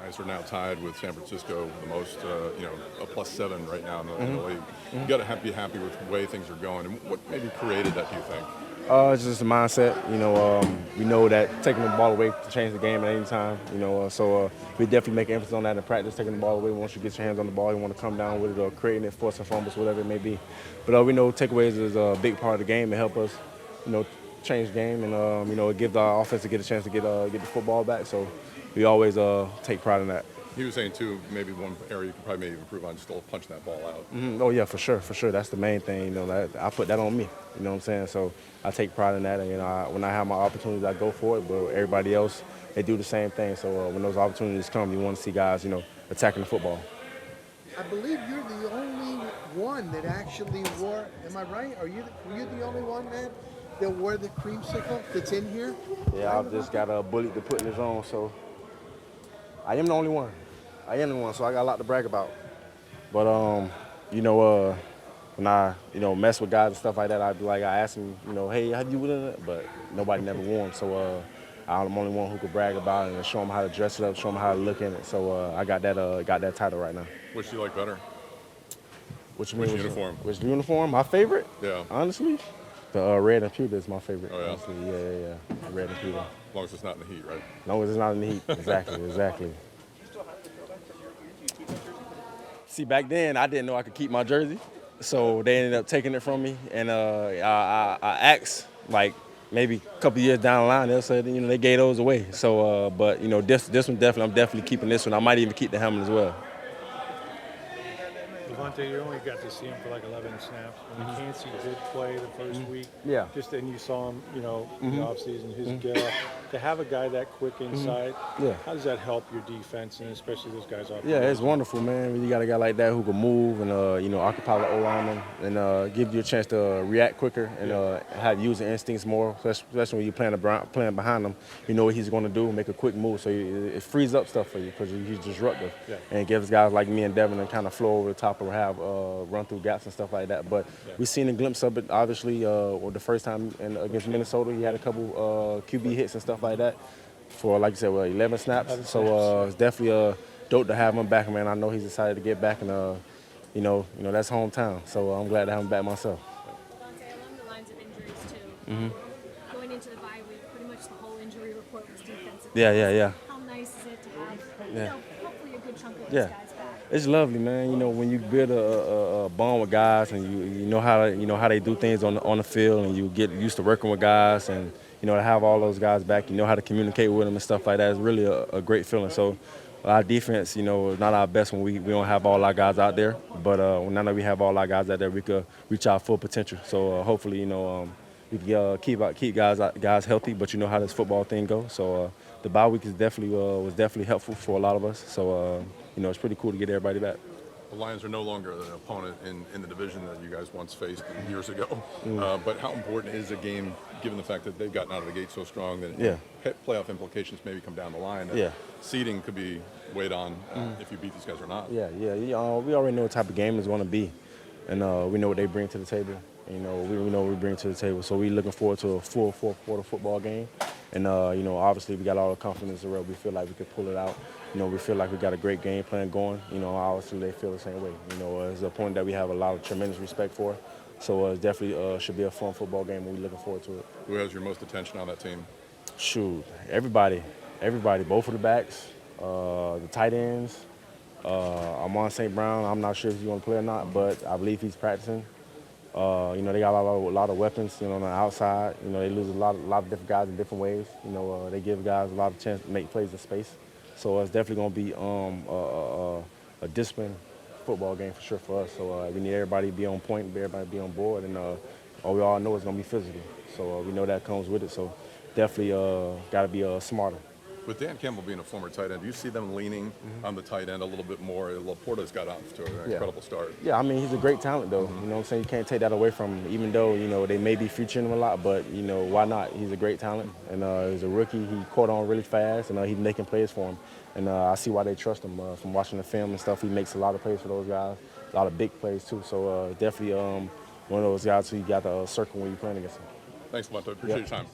guys are now tied with San Francisco, the most, a +7 right now in the league. You got to be happy with the way things are going. And what maybe created that, do you think? It's just a mindset. We know that taking the ball away can change the game at any time. So we definitely make emphasis on that in practice, taking the ball away. Once you get your hands on the ball, you want to come down with it or creating it, forcing fumbles, whatever it may be. But we know takeaways is a big part of the game and help us, change the game and it gives our offense to get a chance to get the football back. So we always take pride in that. He was saying too, maybe one area you could probably maybe improve on, still punching that ball out. Oh yeah, for sure. That's the main thing. I put that on me. You know what I'm saying? So I take pride in that. And when I have my opportunities, I go for it. But everybody else, they do the same thing. So when those opportunities come, you want to see guys, attacking the football. I believe you're the only one that actually wore. Am I right? Were you the only one, man, that wore the Creamsicle that's in here? Yeah, I've just got a bullet to put in his own. So I am the only one. So I got a lot to brag about. But when I mess with guys and stuff like that, I ask them, hey, how you doing it? But nobody never wore them. So I'm the only one who could brag about it and show them how to dress it up, show them how to look in it. So I got that title right now. Which do you like better? Which uniform? Which uniform? My favorite? Yeah. Honestly, the red and pewter is my favorite. Oh yeah. Honestly, yeah. The red and pewter. As long as it's not in the heat, right? As long as it's not in the heat. Exactly. See, back then, I didn't know I could keep my jersey, so they ended up taking it from me. And I asked, maybe a couple years down the line, they said, they gave those away. So, but this one I'm definitely keeping this one. I might even keep the helmet as well. Lavonte, you only got to see him for 11 snaps. When Kancey did play the first week, Yeah. and you saw him, in the offseason, his skill. To have a guy that quick inside, Yeah. how does that help your defense and especially those guys off? Yeah, it's wonderful, man. When you got a guy like that who can move and occupy the O-lineman and give you a chance to react quicker and have user instincts more, especially when you're playing behind him. You know what he's going to do, make a quick move, so it frees up stuff for you because he's disruptive and it gives guys like me and Devin to kind of flow over the top or have run through gaps and stuff like that. But we've seen a glimpse of it, obviously, the first time against Minnesota. He had a couple QB hits and stuff like that for, like you said, 11 snaps. So it's definitely dope to have him back, man. I know he's excited to get back, and that's hometown. So I'm glad to have him back myself. Lavonte, along the lines of injuries too. Going into the bye week, pretty much the whole injury report was defensive. Yeah. How nice is it to have, hopefully a good chunk of these guys back? It's lovely, man. When you build a bond with guys and you know how they do things on the field, and you get used to working with guys, and to have all those guys back, how to communicate with them and stuff like that is really a great feeling. So our defense, is not our best when we don't have all our guys out there, but now that we have all our guys out there, we could reach our full potential. So hopefully, we can keep guys healthy, but you know how this football thing goes. So the bye week was definitely helpful for a lot of us. So it's pretty cool to get everybody back. The Lions are no longer an opponent in the division that you guys once faced years ago. But how important is a game, given the fact that they've gotten out of the gate so strong, that playoff implications maybe come down the line? That seeding could be weighed on if you beat these guys or not. Yeah. We already know what type of game it's going to be, and we know what they bring to the table. We know what we bring to the table. So we're looking forward to a full fourth quarter football game. And, obviously we got all the confidence in the world. We feel like we could pull it out. We feel like we got a great game plan going. Obviously they feel the same way. It's a point that we have a lot of tremendous respect for. So it definitely should be a fun football game, and we're looking forward to it. Who has your most attention on that team? Shoot, everybody. Both of the backs, the tight ends. Amon St. Brown, I'm not sure if he's going to play or not, but I believe he's practicing. They got a lot of weapons, on the outside. They lose a lot of different guys in different ways. They give guys a lot of chance to make plays in space. So it's definitely going to be a disciplined football game for sure for us. So we need everybody to be on point, everybody to be on board, and we all know it's going to be physical. So we know that comes with it. So definitely got to be smarter. With Dan Campbell being a former tight end, do you see them leaning on the tight end a little bit more? Laporta's got off to an incredible start. Yeah, I mean, he's a great talent, though. You know what I'm saying? You can't take that away from him, even though, they may be featuring him a lot, but, why not? He's a great talent, and he's a rookie. He caught on really fast, and he's making plays for him. And I see why they trust him. From watching the film and stuff, he makes a lot of plays for those guys, a lot of big plays, too. So definitely one of those guys who you got to circle when you're playing against him. Thanks, Lavonte. Appreciate your time.